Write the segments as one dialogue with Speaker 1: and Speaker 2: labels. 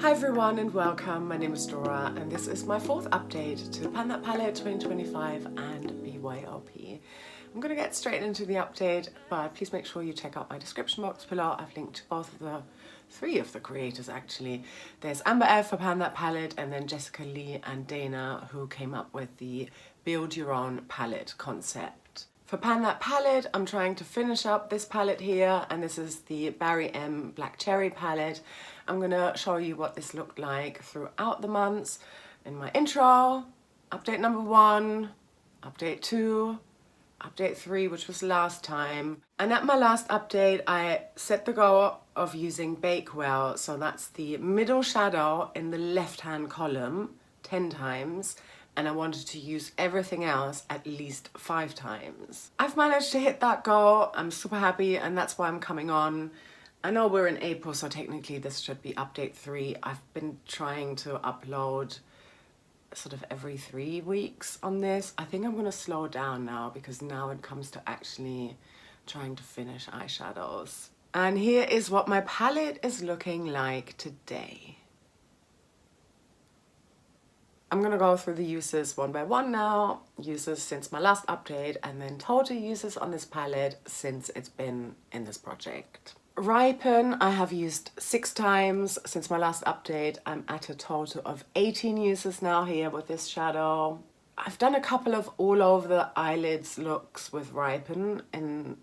Speaker 1: Hi everyone and welcome, my name is Dora and this is my fourth update to the Pan That Palette 2025 and BYOP. I'm going to get straight into the update, but please make sure you check out my description box below. I've linked to three of the creators actually. There's Amber F for Pan That Palette and then Jessica Lee and Dana who came up with the Build Your Own palette concept. For Pan That Palette, I'm trying to finish up this palette here, and this is the Barry M Black Cherry palette. I'm gonna show you what this looked like throughout the months in my intro, update number 1, update 2, update 3, which was last time. And at my last update, I set the goal of using Bakewell, so that's the middle shadow in the left-hand column 10 times. And I wanted to use everything else at least 5 times. I've managed to hit that goal. I'm super happy, and that's why I'm coming on. I know we're in April, so technically this should be update 3. I've been trying to upload sort of every 3 weeks on this. I think I'm gonna slow down now because now it comes to actually trying to finish eyeshadows. And here is what my palette is looking like today. I'm gonna go through the uses one by one now, uses since my last update, and then total uses on this palette since it's been in this project. Ripen, I have used 6 times since my last update. I'm at a total of 18 uses now here with this shadow. I've done a couple of all over the eyelids looks with Ripen in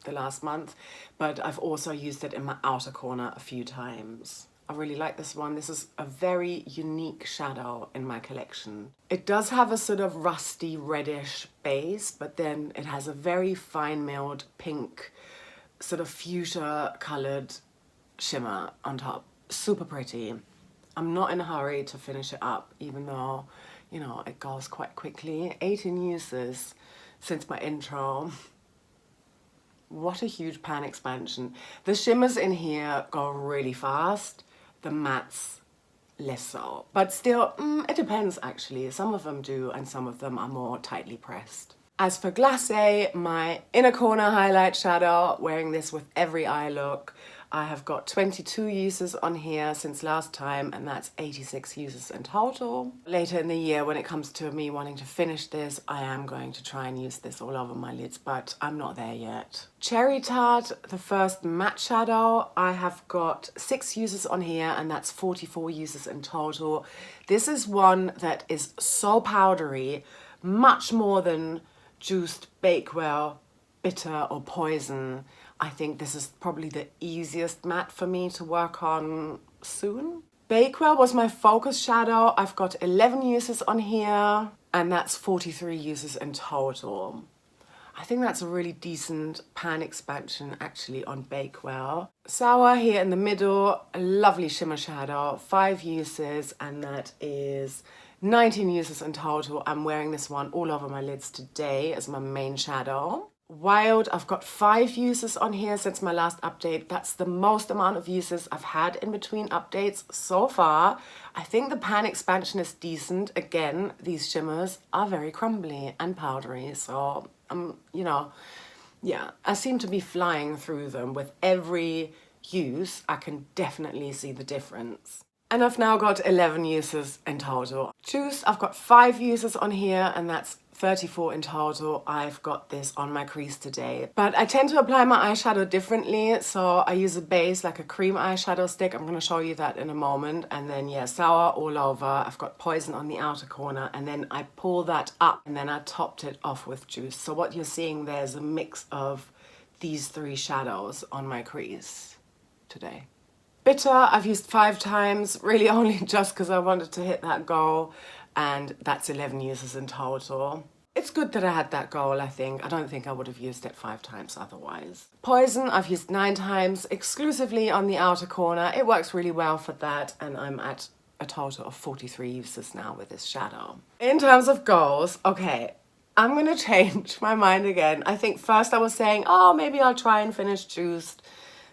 Speaker 1: the last month, but I've also used it in my outer corner a few times. I really like this one. This is a very unique shadow in my collection. It does have a sort of rusty reddish base, but then it has a very fine milled pink, sort of fuchsia colored shimmer on top. Super pretty. I'm not in a hurry to finish it up, even though, you know, it goes quite quickly. 18 uses since my intro. What a huge pan expansion. The shimmers in here go really fast. The mattes less so, but still it depends actually. Some of them do and some of them are more tightly pressed. As for Glacé, my inner corner highlight shadow, wearing this with every eye look, I have got 22 uses on here since last time, and that's 86 uses in total. Later in the year, when it comes to me wanting to finish this, I am going to try and use this all over my lids, but I'm not there yet. Cherry Tart, the first matte shadow, I have got 6 uses on here, and that's 44 uses in total. This is one that is so powdery, much more than Juiced, Bakewell, Bitter or Poison. I think this is probably the easiest matte for me to work on soon. Bakewell was my focus shadow. I've got 11 uses on here, and that's 43 uses in total. I think that's a really decent pan expansion actually on Bakewell. Sour here in the middle, a lovely shimmer shadow, 5 uses, and that is 19 uses in total. I'm wearing this one all over my lids today as my main shadow. Wild, I've got 5 uses on here since my last update. That's the most amount of uses I've had in between updates so far. I think the pan expansion is decent. Again, these shimmers are very crumbly and powdery, so you know, yeah, I seem to be flying through them with every use. I can definitely see the difference. And I've now got 11 uses in total. Juice, I've got 5 uses on here, and that's 34 in total. I've got this on my crease today. But I tend to apply my eyeshadow differently, so I use a base like a cream eyeshadow stick. I'm going to show you that in a moment. And then, yeah, Sour all over. I've got Poison on the outer corner, and then I pull that up, and then I topped it off with Juice. So what you're seeing there is a mix of these 3 shadows on my crease today. Bitter, I've used 5 times, really only just because I wanted to hit that goal, and that's 11 uses in total. It's good that I had that goal, I think. I don't think I would have used it 5 times otherwise. Poison, I've used 9 times, exclusively on the outer corner. It works really well for that, and I'm at a total of 43 uses now with this shadow. In terms of goals, okay, I'm gonna change my mind again. I think first I was saying, oh, maybe I'll try and finish Juiced.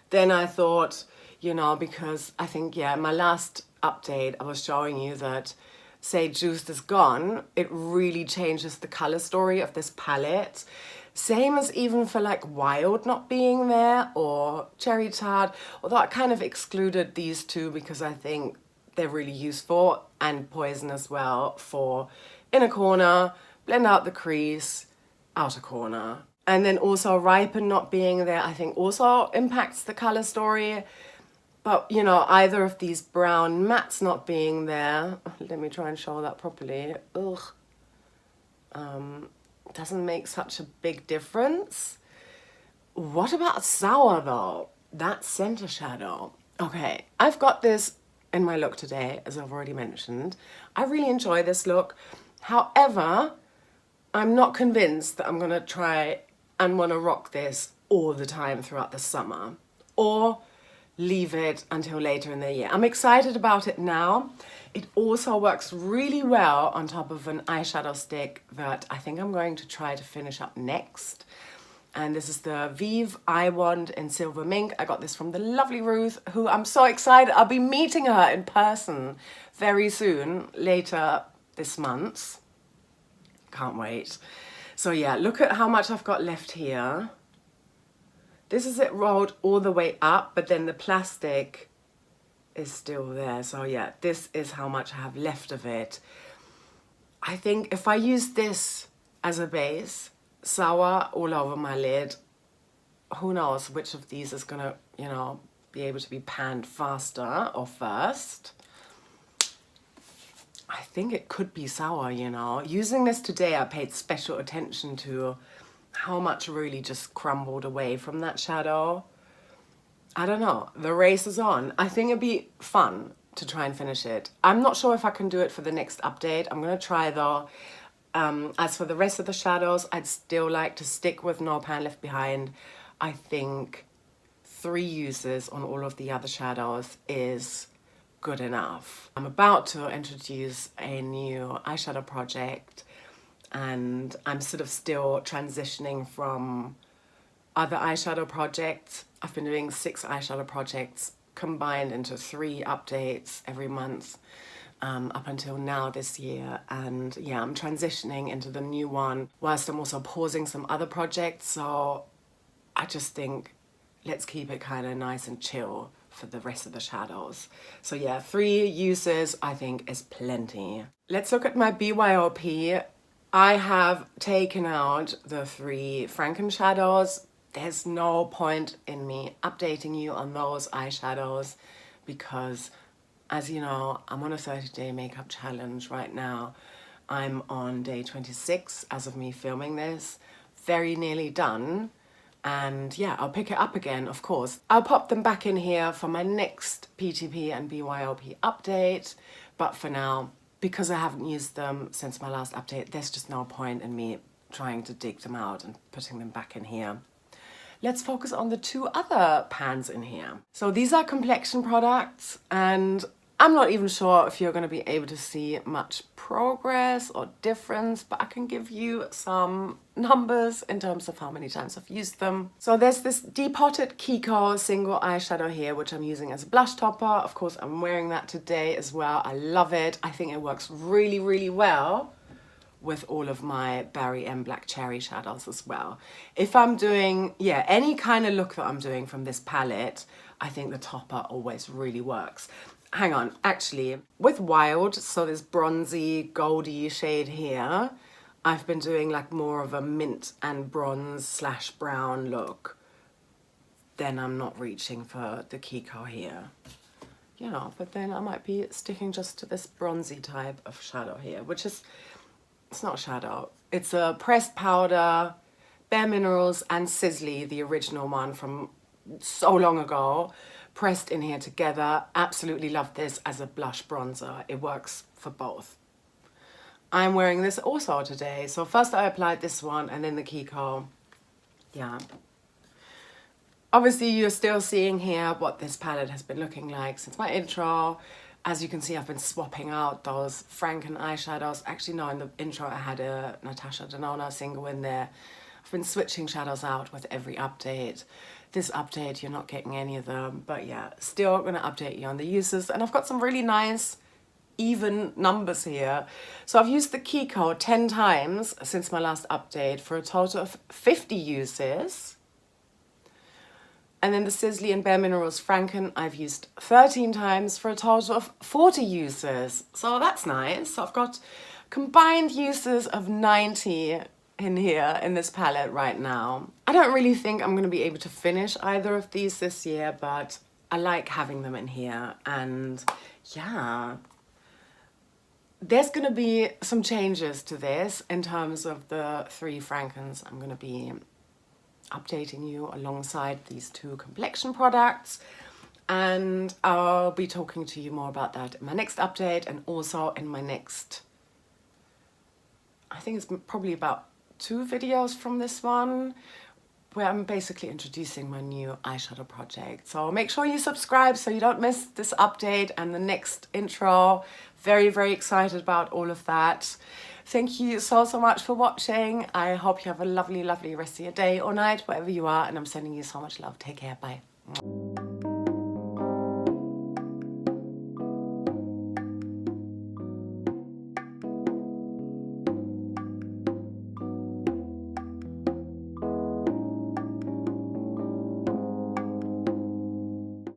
Speaker 1: Then I thought, you know, because I think, yeah, my last update, I was showing you that, say, Juiced is gone, it really changes the color story of this palette. Same as even for like Wild not being there or Cherry Tart, although I kind of excluded these two because I think they're really useful, and Poison as well for inner corner, blend out the crease, outer corner. And then also Ripen not being there, I think also impacts the color story. But, you know, either of these brown mattes not being there, let me try and show that properly. Ugh. Doesn't make such a big difference. What about Sour though? That center shadow. Okay, I've got this in my look today, as I've already mentioned. I really enjoy this look. However, I'm not convinced that I'm gonna try and wanna rock this all the time throughout the summer, or leave it until later in the year. I'm excited about it now. It also works really well on top of an eyeshadow stick that I think I'm going to try to finish up next. And this is the Vive Eye Wand in Silver Mink. I got this from the lovely Ruth, who I'm so excited. I'll be meeting her in person very soon, later this month. Can't wait. So yeah, look at how much I've got left here. This is it rolled all the way up, but then the plastic is still there. So yeah, this is how much I have left of it. I think if I use this as a base, Sour all over my lid, who knows which of these is gonna, you know, be able to be panned faster or first. I think it could be Sour, you know. Using this today, I paid special attention to how much really just crumbled away from that shadow. I don't know, the race is on. I think it'd be fun to try and finish it. I'm not sure if I can do it for the next update. I'm gonna try though. As for the rest of the shadows, I'd still like to stick with No Pan Left Behind. I think 3 uses on all of the other shadows is good enough. I'm about to introduce a new eyeshadow project, and I'm sort of still transitioning from other eyeshadow projects. I've been doing 6 eyeshadow projects combined into 3 updates every month up until now this year. And yeah, I'm transitioning into the new one whilst I'm also pausing some other projects. So I just think let's keep it kind of nice and chill for the rest of the shadows. So yeah, 3 uses I think is plenty. Let's look at my BYOP. I have taken out the 3 Franken shadows. There's no point in me updating you on those eyeshadows because, as you know, I'm on a 30-day makeup challenge right now. I'm on day 26 as of me filming this. Very nearly done. And yeah, I'll pick it up again, of course. I'll pop them back in here for my next PTP and BYOP update. But for now, because I haven't used them since my last update, there's just no point in me trying to dig them out and putting them back in here. Let's focus on the 2 other pans in here. So these are complexion products, and I'm not even sure if you're going to be able to see much progress or difference, but I can give you some numbers in terms of how many times I've used them. So there's this Depotted Kiko single eyeshadow here, which I'm using as a blush topper. Of course, I'm wearing that today as well. I love it. I think it works really, really well with all of my Barry M Black Cherry shadows as well. If I'm doing, yeah, any kind of look that I'm doing from this palette, I think the topper always really works. Hang on, actually, with Wild, so this bronzy, goldy shade here, I've been doing like more of a mint and bronze / brown look. Then I'm not reaching for the Kiko here. You know, but then I might be sticking just to this bronzy type of shadow here, which is, it's not shadow, it's a pressed powder, Bare Minerals and Sizzly, the original one from so long ago, pressed in here together. Absolutely love this as a blush bronzer. It works for both. I'm wearing this also today. So first I applied this one and then the Kiko. Yeah. Obviously you're still seeing here what this palette has been looking like since my intro. As you can see, I've been swapping out those Franken eyeshadows. Actually, no, in the intro I had a Natasha Denona single in there. I've been switching shadows out with every update. This update, you're not getting any of them, but yeah, still gonna update you on the uses. And I've got some really nice, even numbers here. So I've used the Kiko 10 times since my last update for a total of 50 uses. And then the Sisley and Bare Minerals Franken I've used 13 times for a total of 40 uses. So that's nice. So I've got combined uses of 90 in here in this palette right now. I don't really think I'm going to be able to finish either of these this year, but I like having them in here. And yeah, there's going to be some changes to this in terms of the 3 Frankens I'm going to be updating you alongside these 2 complexion products, and I'll be talking to you more about that in my next update, and also in my next, I think it's probably about 2 videos from this one, where I'm basically introducing my new eyeshadow project. So make sure you subscribe so you don't miss this update and the next intro. Very, very excited about all of that. Thank you so much for watching. I hope you have a lovely, lovely rest of your day or night, wherever you are, and I'm sending you so much love. Take care. Bye.